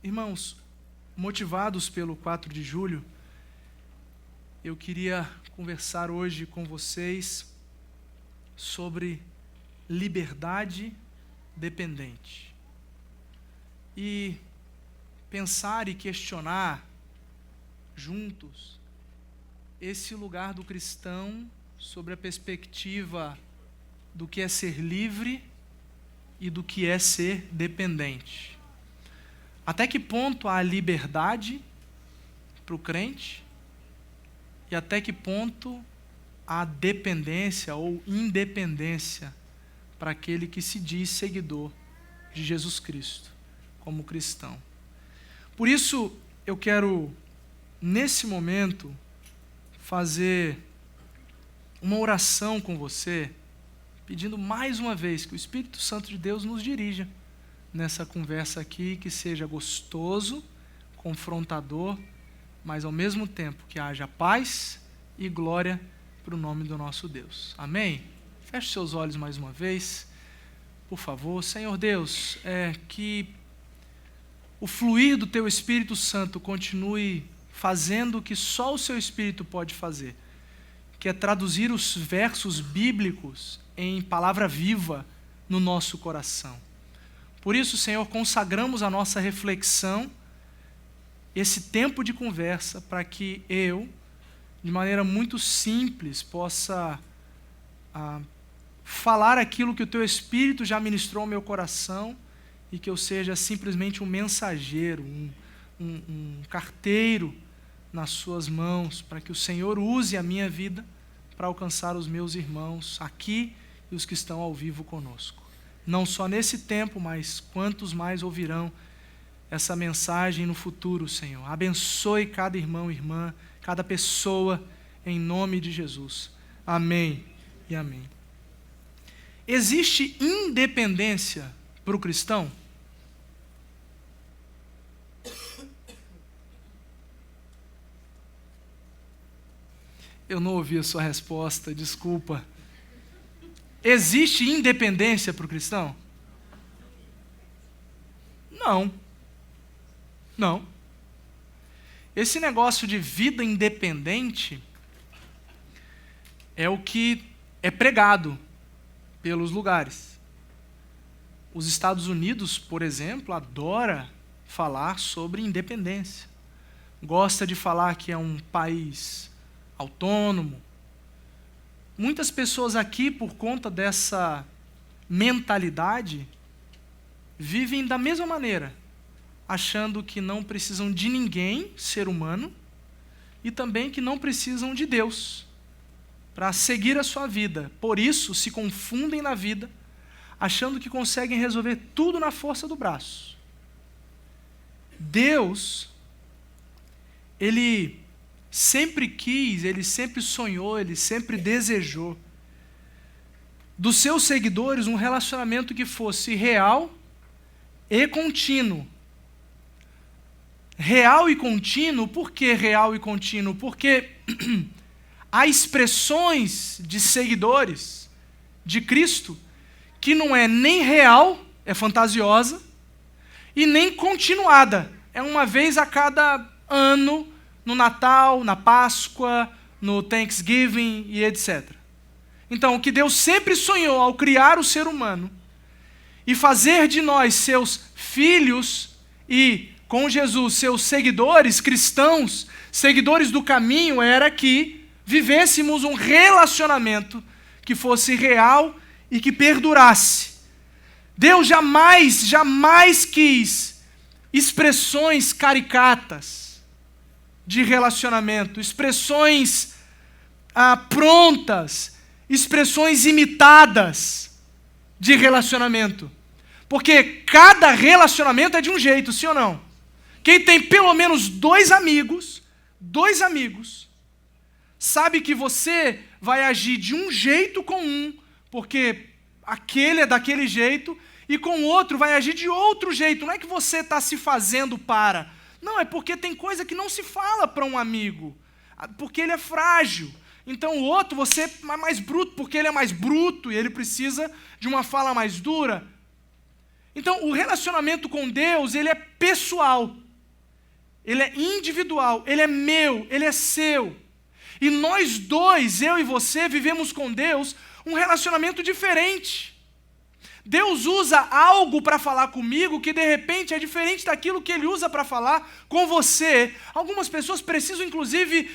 Irmãos, motivados pelo 4 de julho, eu queria conversar hoje com vocês sobre liberdade dependente. E pensar e questionar juntos esse lugar do cristão sobre a perspectiva do que é ser livre e do que é ser dependente. Até que ponto há liberdade para o crente e até que ponto há dependência ou independência para aquele que se diz seguidor de Jesus Cristo, como cristão. Por isso, eu quero, nesse momento, fazer uma oração com você, pedindo mais uma vez que o Espírito Santo de Deus nos dirija nessa conversa aqui, que seja gostoso, confrontador, mas ao mesmo tempo que haja paz e glória para o nome do nosso Deus. Amém? Feche seus olhos mais uma vez, por favor. Senhor Deus, que o fluir do Teu Espírito Santo continue fazendo o que só o Seu Espírito pode fazer, que é traduzir os versos bíblicos em palavra viva no nosso coração. Por isso, Senhor, consagramos a nossa reflexão, esse tempo de conversa, para que eu, de maneira muito simples, possa falar aquilo que o Teu Espírito já ministrou ao meu coração e que eu seja simplesmente um mensageiro, um carteiro nas Suas mãos, para que o Senhor use a minha vida para alcançar os meus irmãos aqui e os que estão ao vivo conosco. Não só nesse tempo, mas quantos mais ouvirão essa mensagem no futuro, Senhor. Abençoe cada irmão e irmã, cada pessoa, em nome de Jesus. Amém e amém. Existe independência para o cristão? Eu não ouvi a sua resposta, desculpa. Existe independência para o cristão? Não. Esse negócio de vida independente é o que é pregado pelos lugares. Os Estados Unidos, por exemplo, adora falar sobre independência. Gosta de falar que é um país autônomo. Muitas pessoas aqui, por conta dessa mentalidade, vivem da mesma maneira, achando que não precisam de ninguém, ser humano, e também que não precisam de Deus para seguir a sua vida. Por isso, se confundem na vida, achando que conseguem resolver tudo na força do braço. Deus, Ele sempre quis, Ele sempre sonhou, Ele sempre desejou dos seus seguidores um relacionamento que fosse real e contínuo. Real e contínuo, por que real e contínuo? Porque há expressões de seguidores de Cristo que não é nem real, é fantasiosa, e nem continuada, é uma vez a cada ano, no Natal, na Páscoa, no Thanksgiving e etc. Então, o que Deus sempre sonhou ao criar o ser humano e fazer de nós seus filhos e, com Jesus, seus seguidores cristãos, seguidores do caminho, era que vivêssemos um relacionamento que fosse real e que perdurasse. Deus jamais quis expressões caricatas de relacionamento, expressões prontas, expressões imitadas de relacionamento. Porque cada relacionamento é de um jeito, sim ou não? Quem tem pelo menos dois amigos, sabe que você vai agir de um jeito com um, porque aquele é daquele jeito, e com o outro vai agir de outro jeito. Não é que você está se fazendo para. Não, é porque tem coisa que não se fala para um amigo, porque ele é frágil. Então o outro, você é mais bruto, porque ele é mais bruto e ele precisa de uma fala mais dura. Então, o relacionamento com Deus, ele é pessoal, ele é individual, ele é meu, ele é seu. E nós dois, eu e você, vivemos com Deus um relacionamento diferente. Deus usa algo para falar comigo que de repente é diferente daquilo que Ele usa para falar com você. Algumas pessoas precisam, inclusive,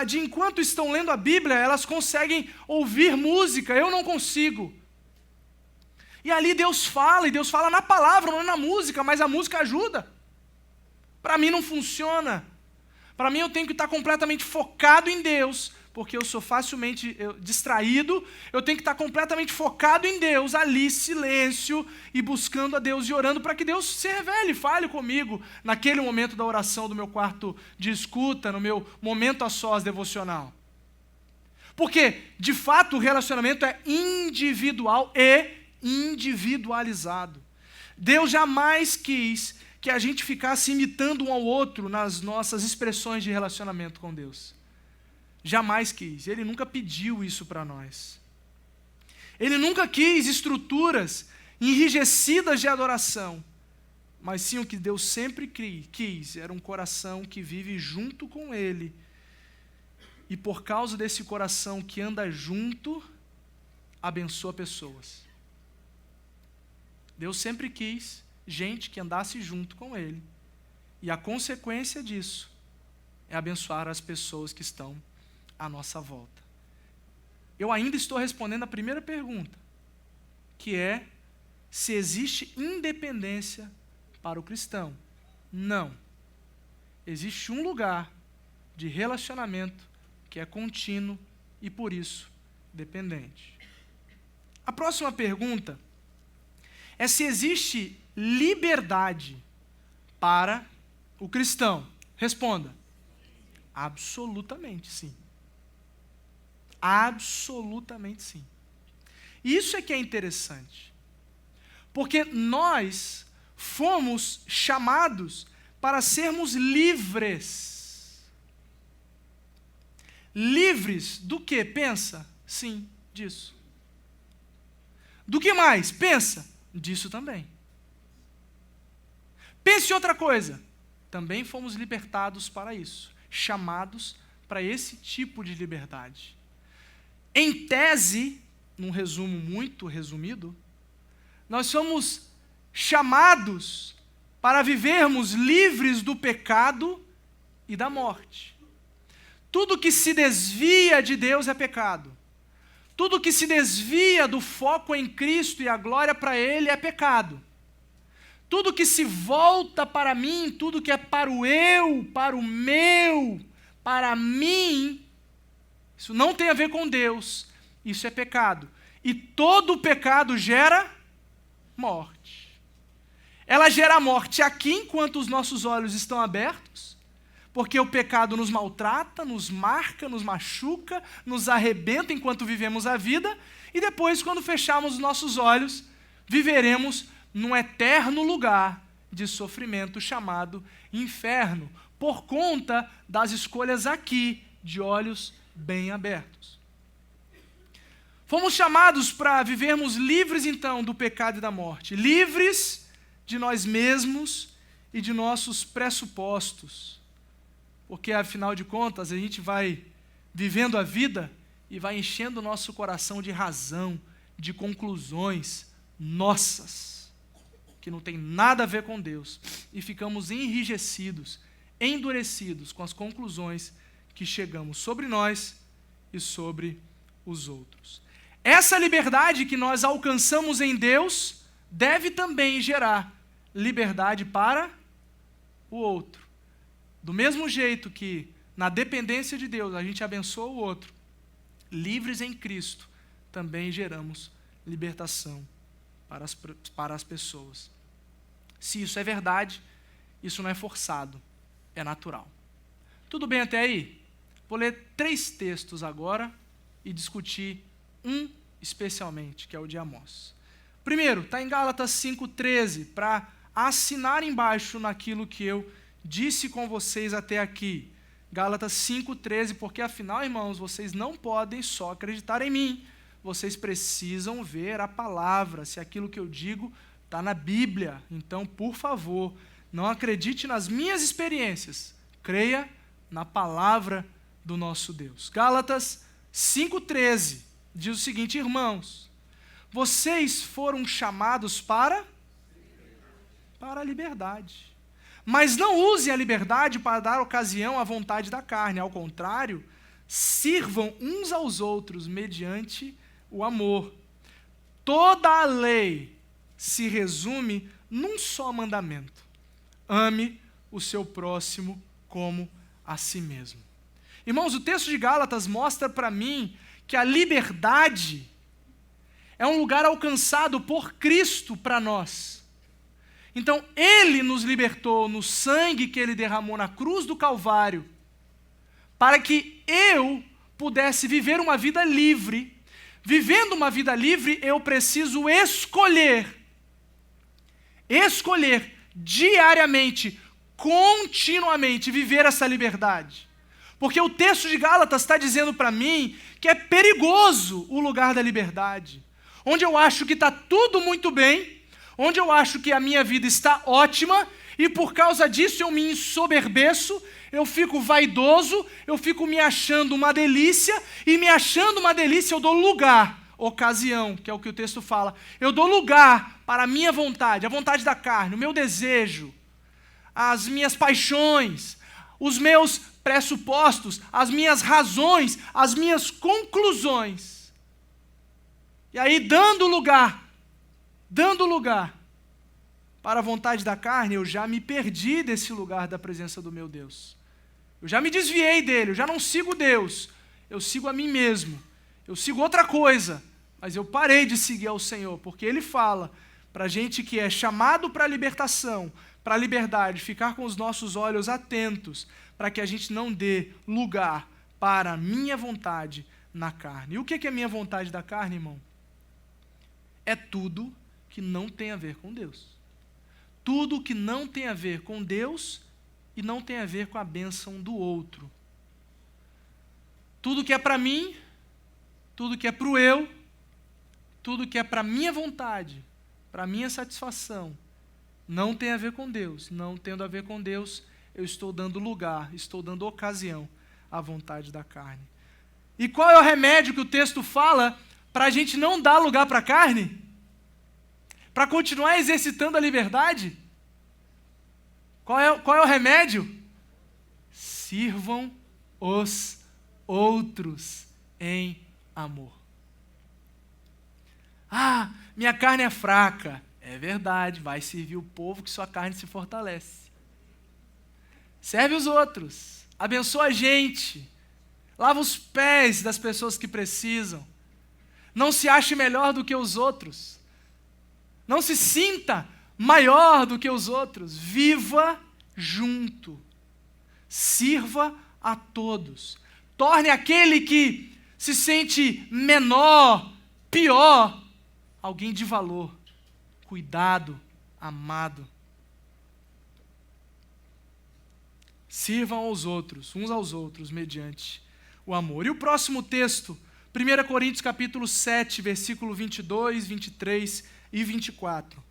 de enquanto estão lendo a Bíblia, elas conseguem ouvir música, eu não consigo. E ali Deus fala, e Deus fala na palavra, não é na música, mas a música ajuda. Para mim não funciona. Para mim eu tenho que estar completamente focado em Deus, porque eu sou facilmente distraído, eu tenho que estar completamente focado em Deus, ali, silêncio, e buscando a Deus e orando para que Deus se revele, fale comigo, naquele momento da oração do meu quarto de escuta, no meu momento a sós devocional. Porque, de fato, o relacionamento é individual e individualizado. Deus jamais quis que a gente ficasse imitando um ao outro nas nossas expressões de relacionamento com Deus. Jamais quis. Ele nunca pediu isso para nós. Ele nunca quis estruturas enrijecidas de adoração. Mas sim, o que Deus sempre quis era um coração que vive junto com Ele. E por causa desse coração que anda junto, abençoa pessoas. Deus sempre quis gente que andasse junto com Ele. E a consequência disso é abençoar as pessoas que estão à nossa volta. Eu ainda estou respondendo a primeira pergunta, que é se existe independência para o cristão. Não. Existe um lugar de relacionamento que é contínuo e, por isso, dependente. A próxima pergunta é se existe liberdade para o cristão. Responda. Absolutamente sim. Absolutamente sim. Isso é que é interessante. Porque nós fomos chamados para sermos livres. Livres do que? Pensa. Sim, disso. Do que mais? Pensa. Disso também. Pense em outra coisa. Também fomos libertados para isso. Chamados para esse tipo de liberdade. Em tese, num resumo muito resumido, nós somos chamados para vivermos livres do pecado e da morte. Tudo que se desvia de Deus é pecado. Tudo que se desvia do foco em Cristo e a glória para Ele é pecado. Tudo que se volta para mim, tudo que é para o eu, para o meu, para mim, isso não tem a ver com Deus, isso é pecado. E todo pecado gera morte. Ela gera morte aqui enquanto os nossos olhos estão abertos, porque o pecado nos maltrata, nos marca, nos machuca, nos arrebenta enquanto vivemos a vida, e depois, quando fecharmos os nossos olhos, viveremos num eterno lugar de sofrimento chamado inferno, por conta das escolhas aqui, de olhos bem abertos. Fomos chamados para vivermos livres, então, do pecado e da morte, livres de nós mesmos e de nossos pressupostos, porque, afinal de contas, a gente vai vivendo a vida e vai enchendo o nosso coração de razão, de conclusões nossas, que não tem nada a ver com Deus, e ficamos enrijecidos, endurecidos com as conclusões que chegamos sobre nós e sobre os outros. Essa liberdade que nós alcançamos em Deus deve também gerar liberdade para o outro. Do mesmo jeito que na dependência de Deus a gente abençoa o outro, livres em Cristo, também geramos libertação para as pessoas. Se isso é verdade, isso não é forçado, é natural. Tudo bem até aí? Vou ler 3 textos agora e discutir um especialmente, que é o de Amós. Primeiro, está em Gálatas 5,13, para assinar embaixo naquilo que eu disse com vocês até aqui. Gálatas 5,13, porque afinal, irmãos, vocês não podem só acreditar em mim, vocês precisam ver a palavra, se aquilo que eu digo está na Bíblia. Então, por favor, não acredite nas minhas experiências. Creia na palavra do nosso Deus. Gálatas 5,13 diz o seguinte: irmãos, vocês foram chamados para a liberdade. Mas não usem a liberdade para dar ocasião à vontade da carne. Ao contrário, sirvam uns aos outros mediante o amor. Toda a lei se resume num só mandamento: ame o seu próximo como a si mesmo. Irmãos, o texto de Gálatas mostra para mim que a liberdade é um lugar alcançado por Cristo para nós. Então, Ele nos libertou no sangue que Ele derramou na cruz do Calvário, para que eu pudesse viver uma vida livre. Vivendo uma vida livre, eu preciso escolher diariamente, continuamente, viver essa liberdade. Porque o texto de Gálatas está dizendo para mim que é perigoso o lugar da liberdade, onde eu acho que está tudo muito bem, onde eu acho que a minha vida está ótima, e por causa disso eu me ensoberbeço, eu fico vaidoso, eu fico me achando uma delícia, e me achando uma delícia eu dou lugar, ocasião, que é o que o texto fala, eu dou lugar para a minha vontade, a vontade da carne, o meu desejo, as minhas paixões, os meus pressupostos, as minhas razões, as minhas conclusões. E aí, dando lugar para a vontade da carne, eu já me perdi desse lugar da presença do meu Deus. Eu já me desviei dele, eu já não sigo Deus, eu sigo a mim mesmo, eu sigo outra coisa, mas eu parei de seguir ao Senhor, porque Ele fala para a gente que é chamado para a libertação, para a liberdade, ficar com os nossos olhos atentos, para que a gente não dê lugar para a minha vontade na carne. E o que é a minha vontade da carne, irmão? É tudo que não tem a ver com Deus. Tudo que não tem a ver com Deus e não tem a ver com a bênção do outro. Tudo que é para mim, tudo que é para o eu, tudo que é para a minha vontade, para a minha satisfação, não tem a ver com Deus. Não tendo a ver com Deus, eu estou dando lugar, estou dando ocasião à vontade da carne. E qual é o remédio que o texto fala para a gente não dar lugar para a carne? Para continuar exercitando a liberdade? Qual é o remédio? Sirvam os outros em amor. Ah, minha carne é fraca. É verdade, vai servir o povo que sua carne se fortalece. Serve os outros, abençoa a gente, lava os pés das pessoas que precisam. Não se ache melhor do que os outros. Não se sinta maior do que os outros. Viva junto. Sirva a todos. Torne aquele que se sente menor, pior, alguém de valor, cuidado, amado. Sirvam aos outros, uns aos outros, mediante o amor. E o próximo texto, 1 Coríntios capítulo 7, versículo 22, 23 e 24.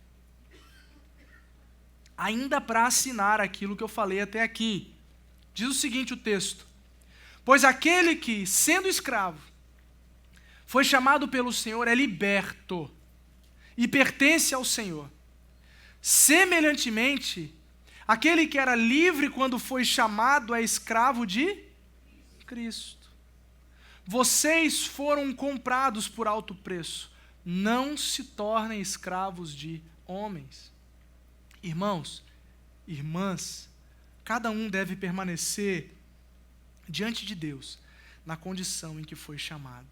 Ainda para assinar aquilo que eu falei até aqui. Diz o seguinte o texto: pois aquele que, sendo escravo, foi chamado pelo Senhor é liberto e pertence ao Senhor. Semelhantemente, aquele que era livre quando foi chamado é escravo de Cristo. Vocês foram comprados por alto preço. Não se tornem escravos de homens. Irmãos, irmãs, cada um deve permanecer diante de Deus na condição em que foi chamado.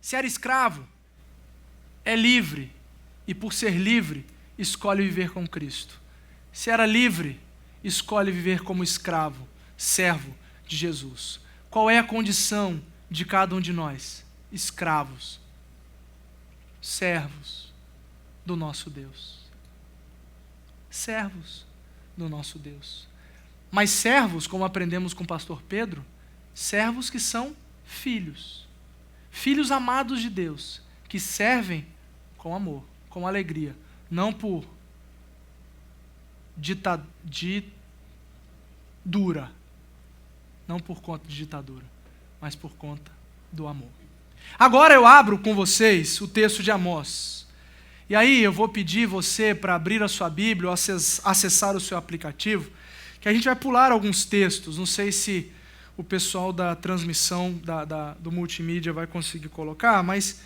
Se era escravo, é livre, e por ser livre, escolhe viver com Cristo. Se era livre, escolhe viver como escravo, servo de Jesus. Qual é a condição de cada um de nós? Escravos, servos do nosso Deus. Servos do nosso Deus. Mas servos, como aprendemos com o pastor Pedro, servos que são filhos. Filhos amados de Deus, que servem com amor, com alegria, não por ditadura, não por conta de ditadura, mas por conta do amor. Agora eu abro com vocês o texto de Amós. E aí eu vou pedir você para abrir a sua Bíblia ou acessar o seu aplicativo, que a gente vai pular alguns textos. Não sei se o pessoal da transmissão do multimídia vai conseguir colocar, mas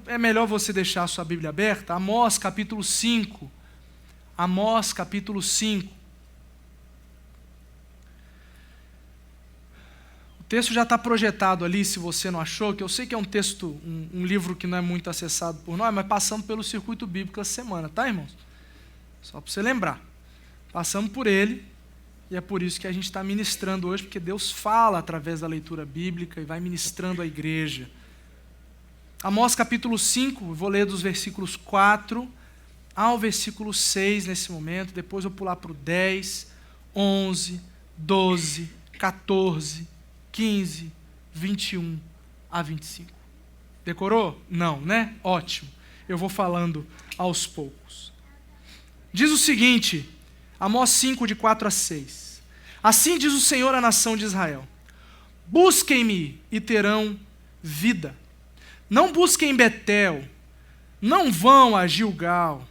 é melhor você deixar a sua Bíblia aberta. Amós capítulo 5. Amós capítulo 5. O texto já está projetado ali, se você não achou, que eu sei que é um texto, um livro que não é muito acessado por nós, mas passamos pelo circuito bíblico essa semana, tá, irmãos? Só para você lembrar. Passamos por ele, e é por isso que a gente está ministrando hoje, porque Deus fala através da leitura bíblica e vai ministrando a igreja. Amós capítulo 5, vou ler dos versículos 4 ao versículo 6 nesse momento, depois vou pular para o 10, 11, 12, 14, 15, 21 a 25. Decorou? Não, né? Ótimo. Eu vou falando aos poucos. Diz o seguinte, Amós 5, de 4 a 6. Assim diz o Senhor à nação de Israel: busquem-me e terão vida. Não busquem Betel, não vão a Gilgal,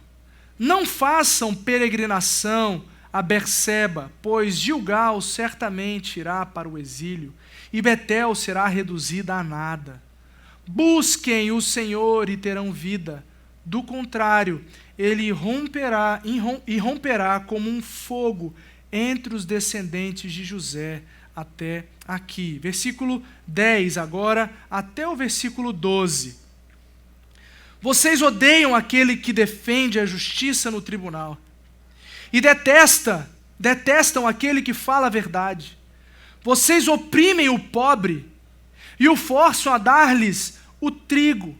não façam peregrinação a Berseba, pois Gilgal certamente irá para o exílio, e Betel será reduzida a nada. Busquem o Senhor e terão vida. Do contrário, ele irromperá como um fogo entre os descendentes de José até aqui. Versículo 10 agora, até o versículo 12. Vocês odeiam aquele que defende a justiça no tribunal e detestam aquele que fala a verdade. Vocês oprimem o pobre e o forçam a dar-lhes o trigo.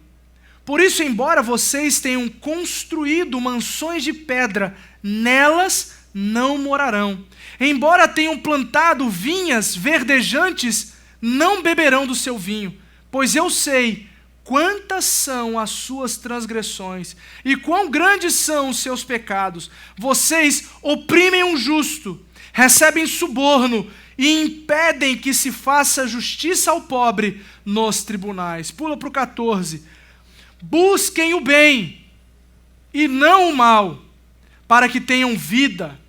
Por isso, embora vocês tenham construído mansões de pedra, nelas não morarão. Embora tenham plantado vinhas verdejantes, não beberão do seu vinho, pois eu sei quantas são as suas transgressões e quão grandes são os seus pecados. Vocês oprimem o justo, recebem suborno e impedem que se faça justiça ao pobre nos tribunais. Pula para o 14. Busquem o bem e não o mal, para que tenham vida.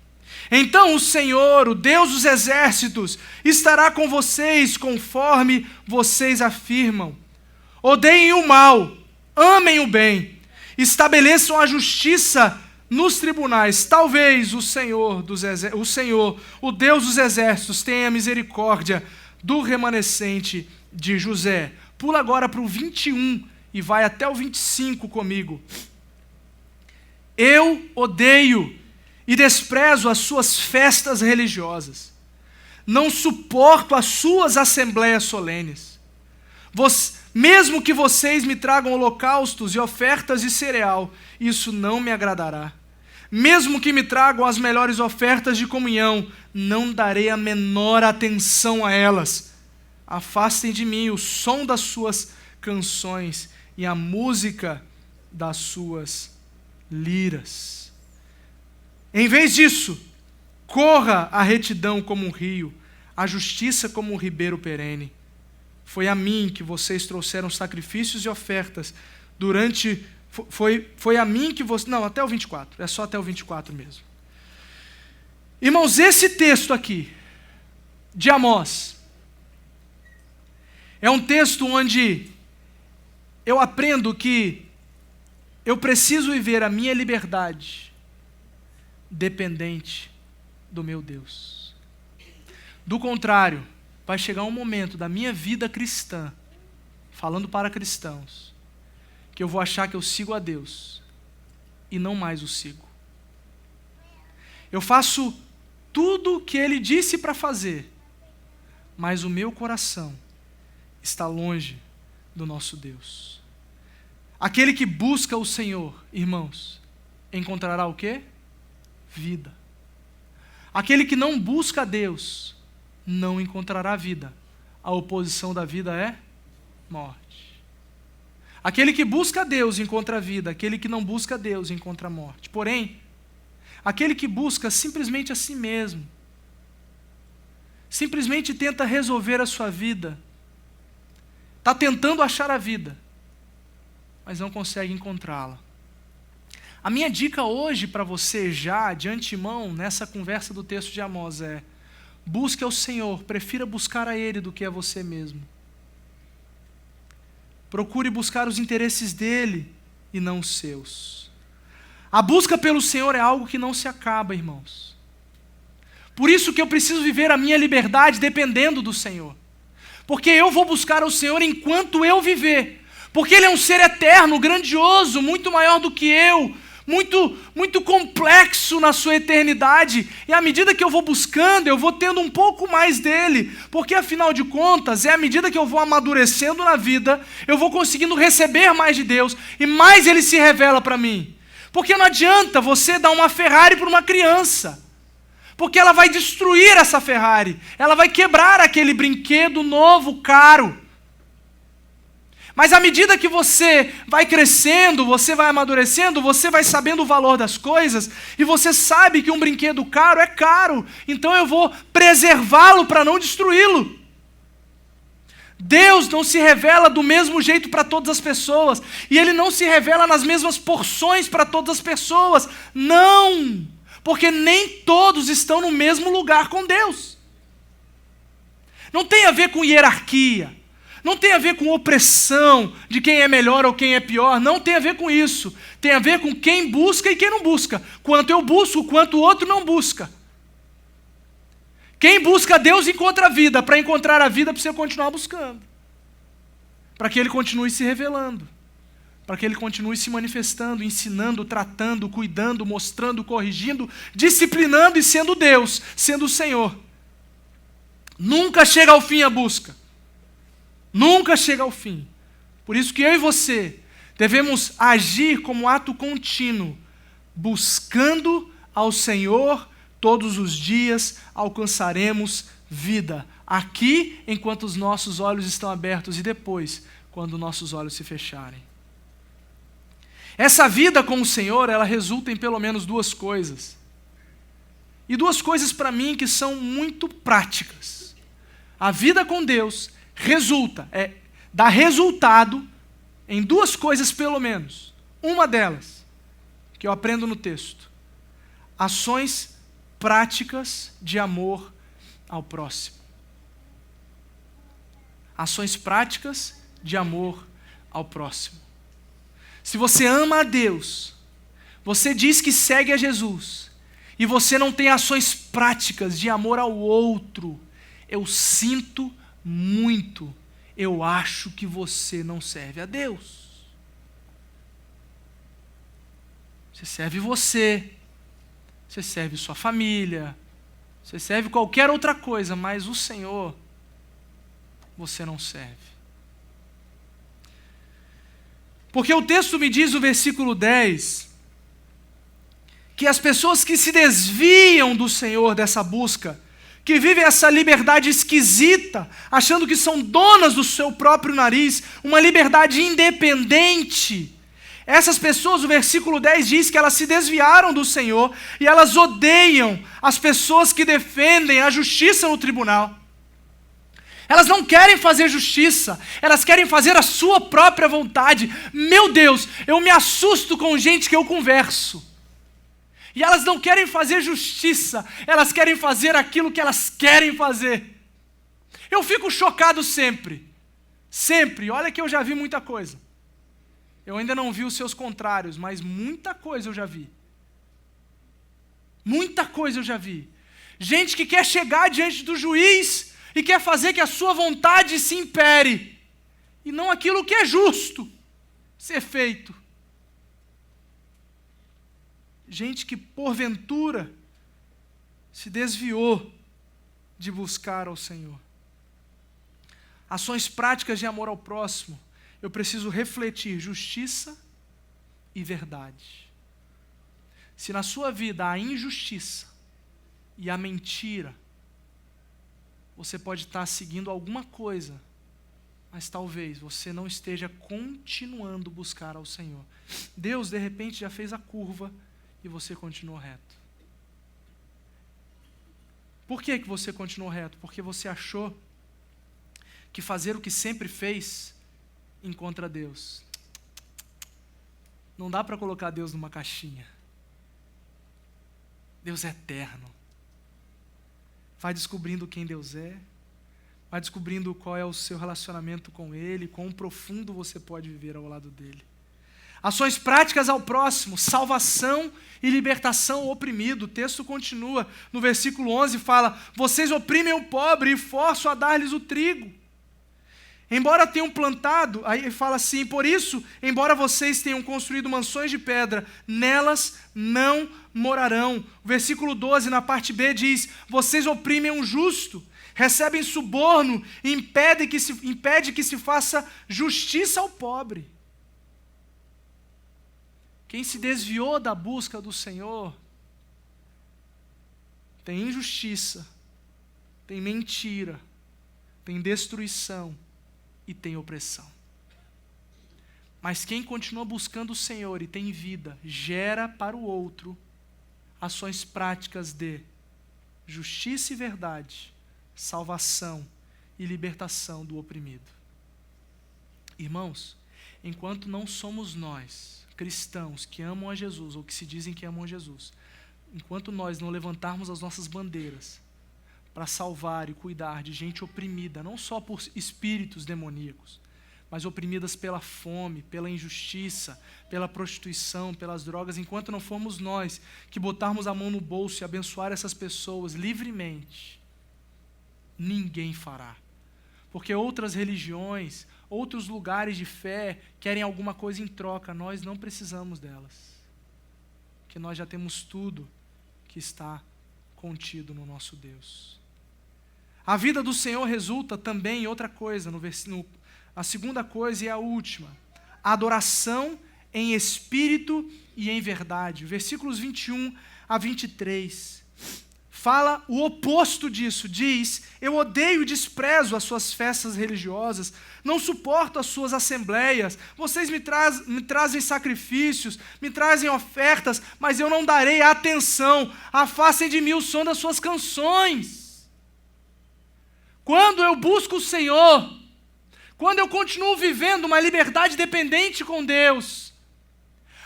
Então o Senhor, o Deus dos exércitos, estará com vocês conforme vocês afirmam. Odeiem o mal, amem o bem, estabeleçam a justiça nos tribunais. Talvez o Senhor, o Deus dos exércitos, tenha misericórdia do remanescente de José. Pula agora para o 21 e vai até o 25 comigo. Eu odeio e desprezo as suas festas religiosas. Não suporto as suas assembleias solenes. Mesmo que vocês me tragam holocaustos e ofertas de cereal, isso não me agradará. Mesmo que me tragam as melhores ofertas de comunhão, não darei a menor atenção a elas. Afastem de mim o som das suas canções e a música das suas liras. Em vez disso, corra a retidão como um rio, a justiça como um ribeiro perene. Foi a mim que vocês trouxeram sacrifícios e ofertas durante... Foi a mim que vocês... Não, até o 24. É só até o 24 mesmo. Irmãos, esse texto aqui, de Amós, é um texto onde eu aprendo que eu preciso viver a minha liberdade dependente do meu Deus. Do contrário, vai chegar um momento da minha vida cristã, falando para cristãos, que eu vou achar que eu sigo a Deus e não mais o sigo. Eu faço tudo o que Ele disse para fazer, mas o meu coração está longe do nosso Deus. Aquele que busca o Senhor, irmãos, encontrará o quê? Vida. Aquele que não busca a Deus, não encontrará vida. A oposição da vida é morte. Aquele que busca Deus encontra a vida, aquele que não busca Deus encontra a morte. Porém, aquele que busca simplesmente a si mesmo, simplesmente tenta resolver a sua vida, está tentando achar a vida, mas não consegue encontrá-la. A minha dica hoje para você, já de antemão, nessa conversa do texto de Amós é: busque ao Senhor, prefira buscar a Ele do que a você mesmo. Procure buscar os interesses dEle e não os seus. A busca pelo Senhor é algo que não se acaba, irmãos. Por isso que eu preciso viver a minha liberdade dependendo do Senhor. Porque eu vou buscar ao Senhor enquanto eu viver. Porque Ele é um ser eterno, grandioso, muito maior do que eu, muito complexo na sua eternidade. E à medida que eu vou buscando, eu vou tendo um pouco mais dele. Porque afinal de contas, é à medida que eu vou amadurecendo na vida, eu vou conseguindo receber mais de Deus e mais Ele se revela para mim. Porque não adianta você dar uma Ferrari para uma criança. Porque ela vai destruir essa Ferrari. Ela vai quebrar aquele brinquedo novo, caro. Mas à medida que você vai crescendo, você vai amadurecendo, você vai sabendo o valor das coisas, e você sabe que um brinquedo caro é caro, então eu vou preservá-lo para não destruí-lo. Deus não se revela do mesmo jeito para todas as pessoas, e Ele não se revela nas mesmas porções para todas as pessoas. Não! Porque nem todos estão no mesmo lugar com Deus. Não tem a ver com hierarquia. Não tem a ver com opressão de quem é melhor ou quem é pior. Não tem a ver com isso. Tem a ver com quem busca e quem não busca. Quanto eu busco, quanto o outro não busca. Quem busca Deus encontra a vida. Para encontrar a vida precisa continuar buscando. Para que Ele continue se revelando. Para que Ele continue se manifestando, ensinando, tratando, cuidando, mostrando, corrigindo, disciplinando e sendo Deus, sendo o Senhor. Nunca chega ao fim a busca. Nunca chega ao fim. Por isso que eu e você devemos agir como ato contínuo, buscando ao Senhor todos os dias, alcançaremos vida. Aqui, enquanto os nossos olhos estão abertos, e depois, quando nossos olhos se fecharem. Essa vida com o Senhor, ela resulta em pelo menos duas coisas. E duas coisas para mim que são muito práticas. A vida com Deus dá resultado em duas coisas pelo menos. Uma delas, que eu aprendo no texto: ações práticas de amor ao próximo. Ações práticas de amor ao próximo. Se você ama a Deus, você diz que segue a Jesus, e você não tem ações práticas de amor ao outro, eu sinto muito, eu acho que você não serve a Deus. Você serve você serve sua família, você serve qualquer outra coisa, mas o Senhor, você não serve. Porque o texto me diz no versículo 10, que as pessoas que se desviam do Senhor dessa busca, que vivem essa liberdade esquisita, achando que são donas do seu próprio nariz, uma liberdade independente. Essas pessoas, o versículo 10 diz que elas se desviaram do Senhor e elas odeiam as pessoas que defendem a justiça no tribunal. Elas não querem fazer justiça, elas querem fazer a sua própria vontade. Meu Deus, eu me assusto com gente que eu converso. E elas não querem fazer justiça, elas querem fazer aquilo que elas querem fazer. Eu fico chocado sempre. Sempre. Olha que eu já vi muita coisa. Eu ainda não vi os seus contrários, mas muita coisa eu já vi. Muita coisa eu já vi. Gente que quer chegar diante do juiz e quer fazer que a sua vontade se impere. E não aquilo que é justo ser feito. Gente que, porventura, se desviou de buscar ao Senhor. Ações práticas de amor ao próximo. Eu preciso refletir justiça e verdade. Se na sua vida há injustiça e há mentira, você pode estar seguindo alguma coisa mas talvez você não esteja continuando a buscar ao Senhor. Deus, de repente, já fez a curva e você continuou reto. Por que você continuou reto? Porque você achou que fazer o que sempre fez encontra Deus. Não dá para colocar Deus numa caixinha. Deus é eterno. Vai descobrindo quem Deus é, vai descobrindo qual é o seu relacionamento com Ele, quão profundo você pode viver ao lado dEle. Ações práticas ao próximo, salvação e libertação ao oprimido. O texto continua, no versículo 11 fala: vocês oprimem o pobre e forçam a dar-lhes o trigo. Embora tenham plantado, aí fala assim, por isso, embora vocês tenham construído mansões de pedra, nelas não morarão. O versículo 12, na parte B, diz: vocês oprimem um justo, recebem suborno e impede que se faça justiça ao pobre. Quem se desviou da busca do Senhor tem injustiça, tem mentira, tem destruição e tem opressão. Mas quem continua buscando o Senhor e tem vida, gera para o outro ações práticas de justiça e verdade, salvação e libertação do oprimido. Irmãos, enquanto não somos nós, cristãos que amam a Jesus, ou que se dizem que amam a Jesus, enquanto nós não levantarmos as nossas bandeiras para salvar e cuidar de gente oprimida, não só por espíritos demoníacos, mas oprimidas pela fome, pela injustiça, pela prostituição, pelas drogas, enquanto não formos nós que botarmos a mão no bolso e abençoar essas pessoas livremente, ninguém fará. Porque outras religiões, outros lugares de fé querem alguma coisa em troca, nós não precisamos delas. Porque nós já temos tudo que está contido no nosso Deus. A vida do Senhor resulta também em outra coisa, a segunda coisa e a última, adoração em espírito e em verdade. Versículos 21 a 23. Fala o oposto disso, diz: eu odeio e desprezo as suas festas religiosas, não suporto as suas assembleias, vocês me trazem sacrifícios, me trazem ofertas, mas eu não darei atenção, afastem de mim o som das suas canções. Quando eu busco o Senhor, quando eu continuo vivendo uma liberdade dependente com Deus,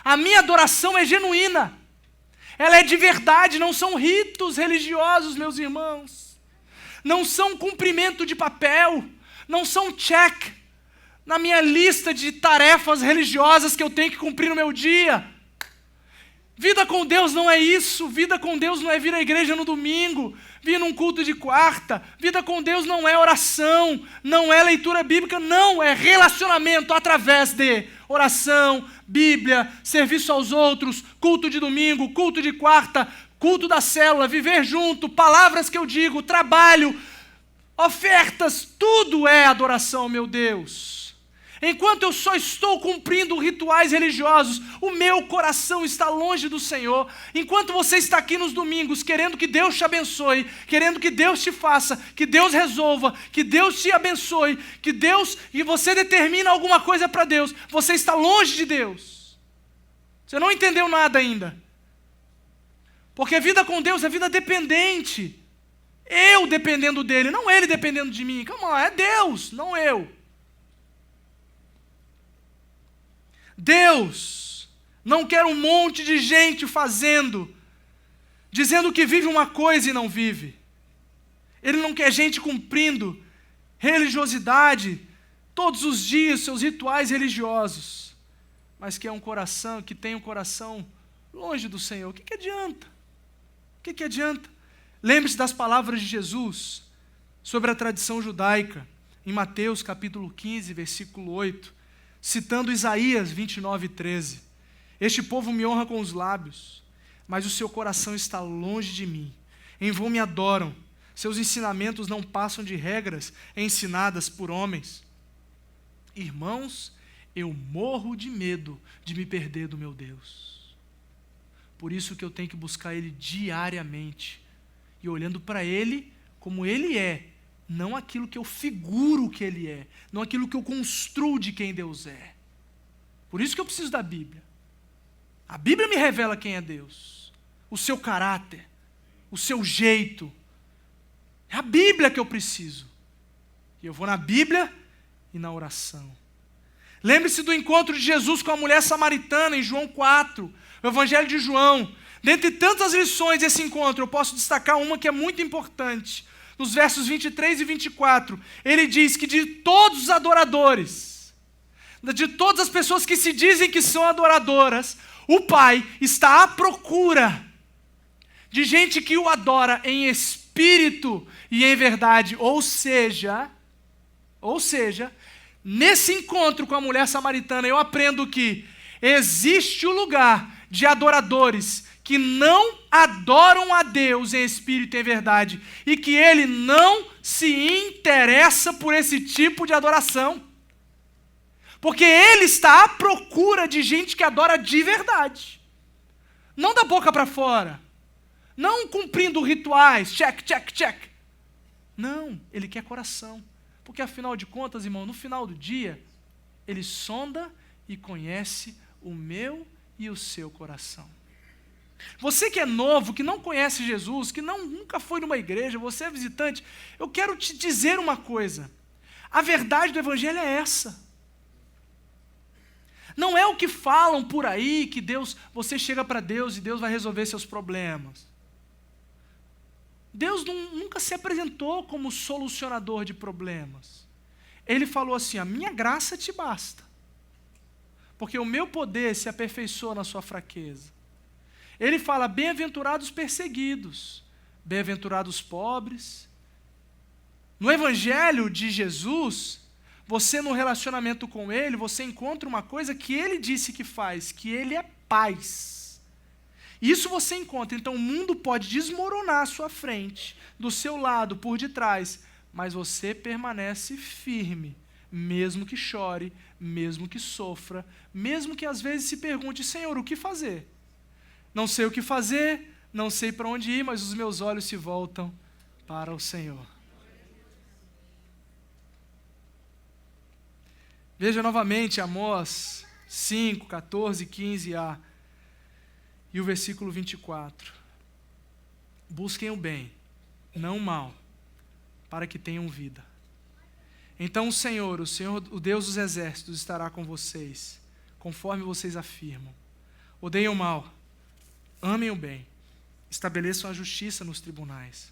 a minha adoração é genuína. Ela é de verdade, não são ritos religiosos, meus irmãos. Não são cumprimento de papel, não são check na minha lista de tarefas religiosas que eu tenho que cumprir no meu dia. Vida com Deus não é isso, vida com Deus não é vir à igreja no domingo, vir num culto de quarta, vida com Deus não é oração, não é leitura bíblica, não, é relacionamento através de oração, Bíblia, serviço aos outros, culto de domingo, culto de quarta, culto da célula, viver junto, palavras que eu digo, trabalho, ofertas, tudo é adoração, meu Deus. Enquanto eu só estou cumprindo rituais religiosos, o meu coração está longe do Senhor. Enquanto você está aqui nos domingos, querendo que Deus te abençoe, querendo que Deus te faça, que Deus resolva, que Deus te abençoe, e você determina alguma coisa para Deus, você está longe de Deus. Você não entendeu nada ainda. Porque vida com Deus é vida dependente. Eu dependendo dele, não ele dependendo de mim. Calma lá, é Deus, não eu. Deus não quer um monte de gente dizendo que vive uma coisa e não vive. Ele não quer gente cumprindo religiosidade todos os dias, seus rituais religiosos, mas que tem um coração longe do Senhor. O que adianta? O que adianta? Lembre-se das palavras de Jesus sobre a tradição judaica, em Mateus capítulo 15, versículo 8, citando Isaías 29:13. Este povo me honra com os lábios, mas o seu coração está longe de mim. Em vão me adoram, seus ensinamentos não passam de regras ensinadas por homens. Irmãos, eu morro de medo de me perder do meu Deus. Por isso que eu tenho que buscar Ele diariamente, e olhando para Ele como Ele é, não aquilo que eu figuro que Ele é, não aquilo que eu construo de quem Deus é. Por isso que eu preciso da Bíblia. A Bíblia me revela quem é Deus, o seu caráter, o seu jeito. É a Bíblia que eu preciso. E eu vou na Bíblia e na oração. Lembre-se do encontro de Jesus com a mulher samaritana em João 4, o Evangelho de João. Dentre tantas lições desse encontro, eu posso destacar uma que é muito importante. Nos versos 23 e 24, ele diz que de todos os adoradores, de todas as pessoas que se dizem que são adoradoras, o Pai está à procura de gente que o adora em espírito e em verdade. Ou seja, nesse encontro com a mulher samaritana, eu aprendo que existe o lugar de adoradores que não adoram a Deus em espírito e em verdade, e que Ele não se interessa por esse tipo de adoração. Porque Ele está à procura de gente que adora de verdade. Não da boca para fora. Não cumprindo rituais, check, check, check. Não, Ele quer coração. Porque afinal de contas, irmão, no final do dia, Ele sonda e conhece o meu e o seu coração. Você que é novo, que não conhece Jesus, que nunca foi numa igreja, você é visitante, eu quero te dizer uma coisa. A verdade do Evangelho é essa. Não é o que falam por aí, que você chega para Deus e Deus vai resolver seus problemas. Deus nunca se apresentou como solucionador de problemas. Ele falou assim, a minha graça te basta. Porque o meu poder se aperfeiçoa na sua fraqueza. Ele fala, bem-aventurados perseguidos, bem-aventurados pobres. No Evangelho de Jesus, você no relacionamento com Ele, você encontra uma coisa que Ele disse que faz, que Ele é paz. Isso você encontra, então o mundo pode desmoronar à sua frente, do seu lado, por detrás, mas você permanece firme, mesmo que chore, mesmo que sofra, mesmo que às vezes se pergunte, Senhor, o que fazer? Não sei o que fazer, não sei para onde ir, mas os meus olhos se voltam para o Senhor. Veja novamente Amós 5, 14, 15a e o versículo 24. Busquem o bem, não o mal, para que tenham vida. Então o Senhor, o Deus dos exércitos, estará com vocês, conforme vocês afirmam. Odeiem o mal, amem o bem, estabeleçam a justiça nos tribunais.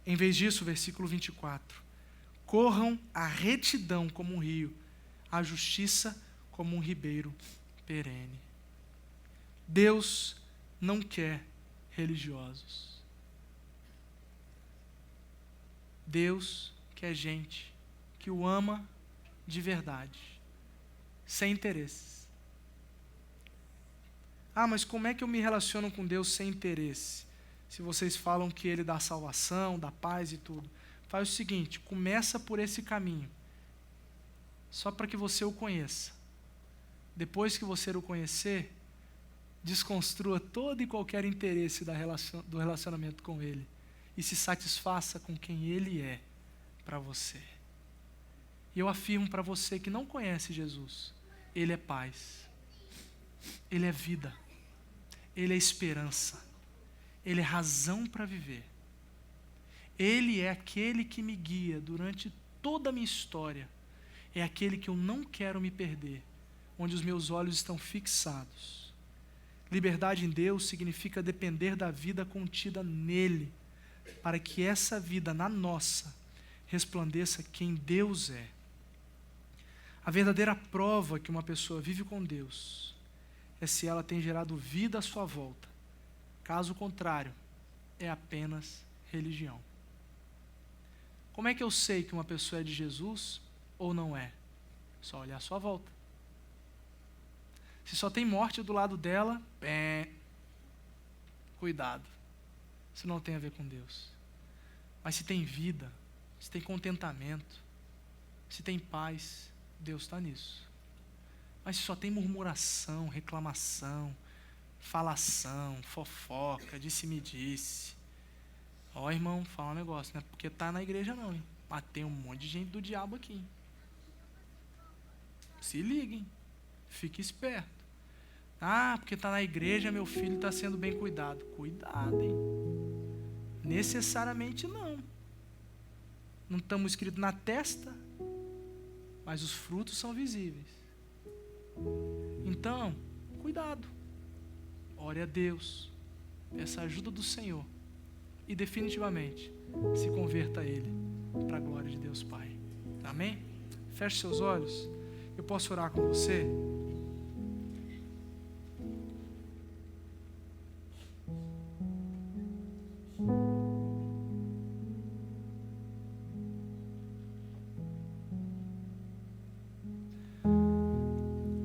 Em vez disso, versículo 24, corram a retidão como um rio, a justiça como um ribeiro perene. Deus não quer religiosos. Deus quer gente que o ama de verdade, sem interesses. Ah, mas como é que eu me relaciono com Deus sem interesse? Se vocês falam que Ele dá salvação, dá paz e tudo. Faz o seguinte, começa por esse caminho, só para que você o conheça. Depois que você o conhecer, desconstrua todo e qualquer interesse do relacionamento com Ele e se satisfaça com quem Ele é para você. E eu afirmo para você que não conhece Jesus, Ele é paz, Ele é vida, Ele é esperança, Ele é razão para viver. Ele é aquele que me guia durante toda a minha história, é aquele que eu não quero me perder, onde os meus olhos estão fixados. Liberdade em Deus significa depender da vida contida nele, para que essa vida na nossa resplandeça quem Deus é. A verdadeira prova que uma pessoa vive com Deus é se ela tem gerado vida à sua volta. Caso contrário, é apenas religião. Como é que eu sei que uma pessoa é de Jesus ou não é? Só olhar à sua volta. Se só tem morte do lado dela, cuidado. Isso não tem a ver com Deus. Mas se tem vida, se tem contentamento, se tem paz, Deus está nisso. Mas se só tem murmuração, reclamação, falação, fofoca, disse-me-disse, Ó, irmão, fala um negócio, não é porque tá na igreja não, hein? Mas tem um monte de gente do diabo aqui. Se liguem, fique esperto. Ah, porque tá na igreja, meu filho está sendo bem cuidado. Cuidado, hein? Necessariamente não. Não estamos escritos na testa, mas os frutos são visíveis. Então, cuidado. Ore a Deus, peça a ajuda do Senhor e definitivamente se converta a Ele para a glória de Deus Pai. Amém? Feche seus olhos. Eu posso orar com você?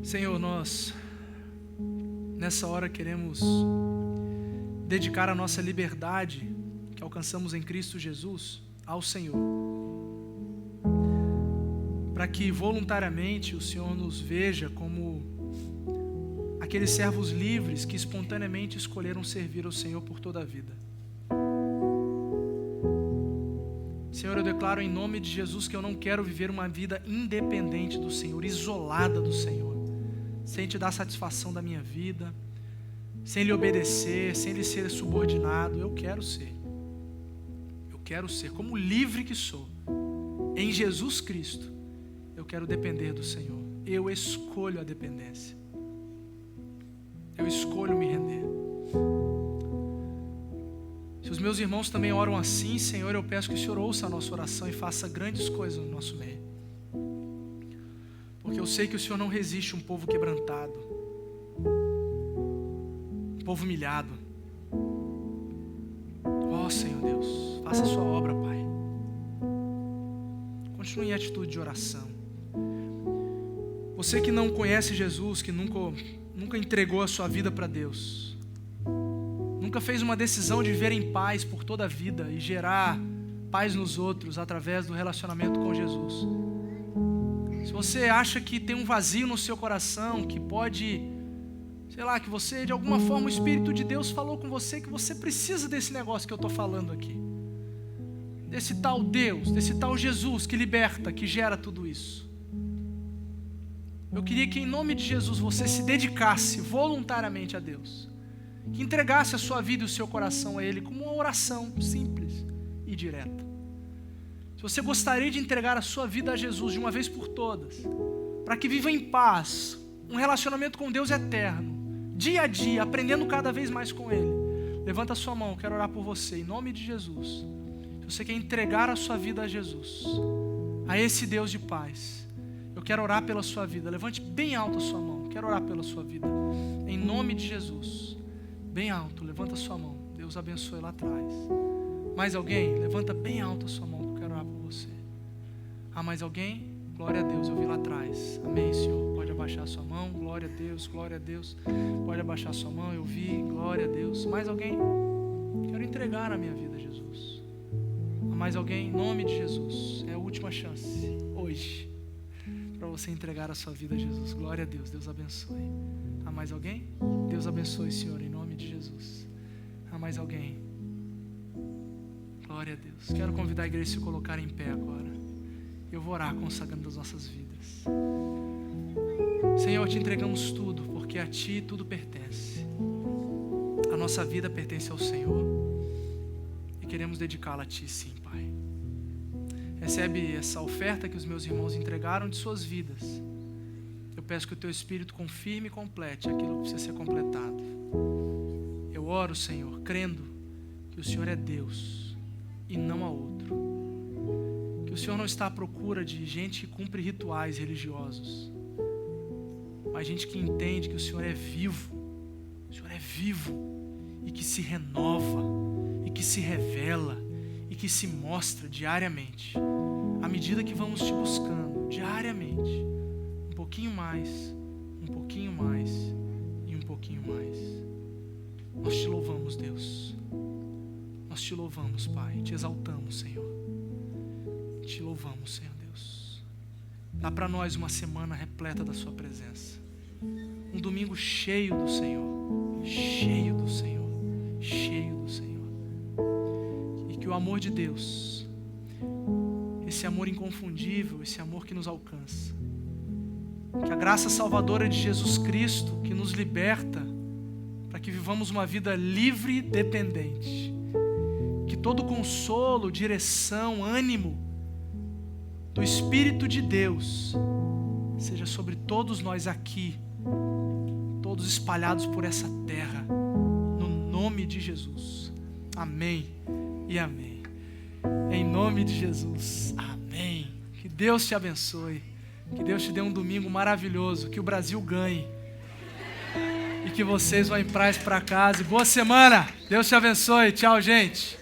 Senhor, nós nessa hora queremos dedicar a nossa liberdade que alcançamos em Cristo Jesus ao Senhor, para que voluntariamente o Senhor nos veja como aqueles servos livres que espontaneamente escolheram servir ao Senhor por toda a vida. Senhor, eu declaro em nome de Jesus que eu não quero viver uma vida independente do Senhor, isolada do Senhor, sem te dar satisfação da minha vida, sem lhe obedecer, sem lhe ser subordinado. Eu quero ser, como livre que sou, em Jesus Cristo, eu quero depender do Senhor. Eu escolho a dependência, eu escolho me render. Se os meus irmãos também oram assim, Senhor, eu peço que o Senhor ouça a nossa oração e faça grandes coisas no nosso meio. Porque eu sei que o Senhor não resiste um povo quebrantado, um povo humilhado. Ó Senhor Deus, faça a sua obra, Pai. Continue em atitude de oração. Você que não conhece Jesus, que nunca entregou a sua vida para Deus, nunca fez uma decisão de viver em paz por toda a vida e gerar paz nos outros através do relacionamento com Jesus. Se você acha que tem um vazio no seu coração, que pode, sei lá, que você, de alguma forma, o Espírito de Deus falou com você que você precisa desse negócio que eu estou falando aqui, desse tal Deus, desse tal Jesus que liberta, que gera tudo isso. Eu queria que em nome de Jesus você se dedicasse voluntariamente a Deus, que entregasse a sua vida e o seu coração a Ele como uma oração simples e direta. Se você gostaria de entregar a sua vida a Jesus de uma vez por todas, para que viva em paz, um relacionamento com Deus eterno, dia a dia, aprendendo cada vez mais com Ele, levanta a sua mão, quero orar por você, em nome de Jesus. Se você quer entregar a sua vida a Jesus, a esse Deus de paz, eu quero orar pela sua vida. Levante bem alto a sua mão, quero orar pela sua vida, em nome de Jesus. Bem alto, levanta a sua mão, Deus abençoe lá atrás. Mais alguém? Levanta bem alto a sua mão, que eu quero orar por você. Ah, mais alguém? Glória a Deus, eu vi lá atrás. Amém, Senhor. Pode abaixar a sua mão, glória a Deus, glória a Deus. Pode abaixar a sua mão, eu vi, glória a Deus. Mais alguém? Quero entregar a minha vida a Jesus. Ah, mais alguém? Em nome de Jesus, é a última chance, hoje, para você entregar a sua vida a Jesus. Glória a Deus, Deus abençoe. Há mais alguém? Deus abençoe, Senhor, em nome de Jesus. Há mais alguém? Glória a Deus. Quero convidar a igreja a se colocar em pé agora. Eu vou orar consagrando as nossas vidas. Senhor, te entregamos tudo, porque a Ti tudo pertence. A nossa vida pertence ao Senhor e queremos dedicá-la a Ti, sim, Pai. Recebe essa oferta que os meus irmãos entregaram de suas vidas. Eu peço que o Teu Espírito confirme e complete aquilo que precisa ser completado. Eu oro, Senhor, crendo que o Senhor é Deus e não há outro. Que o Senhor não está à procura de gente que cumpre rituais religiosos, mas gente que entende que o Senhor é vivo. O Senhor é vivo e que se renova, e que se revela, e que se mostra diariamente, à medida que vamos te buscando, diariamente, um pouquinho mais, um pouquinho mais e um pouquinho mais. Nós te louvamos, Deus. Nós te louvamos, Pai. Te exaltamos, Senhor. Te louvamos, Senhor Deus. Dá para nós uma semana repleta da Sua presença. Um domingo cheio do Senhor. Cheio do Senhor. Cheio do Senhor. E que que o amor de Deus, esse amor inconfundível, esse amor que nos alcança, que a graça salvadora de Jesus Cristo, que nos liberta para que vivamos uma vida livre e dependente, que todo consolo, direção, ânimo do Espírito de Deus seja sobre todos nós aqui, todos espalhados por essa terra, no nome de Jesus. Amém e amém. Em nome de Jesus. Amém. Que Deus te abençoe. Que Deus te dê um domingo maravilhoso. Que o Brasil ganhe. E que vocês vão em paz para casa. E boa semana. Deus te abençoe. Tchau, gente.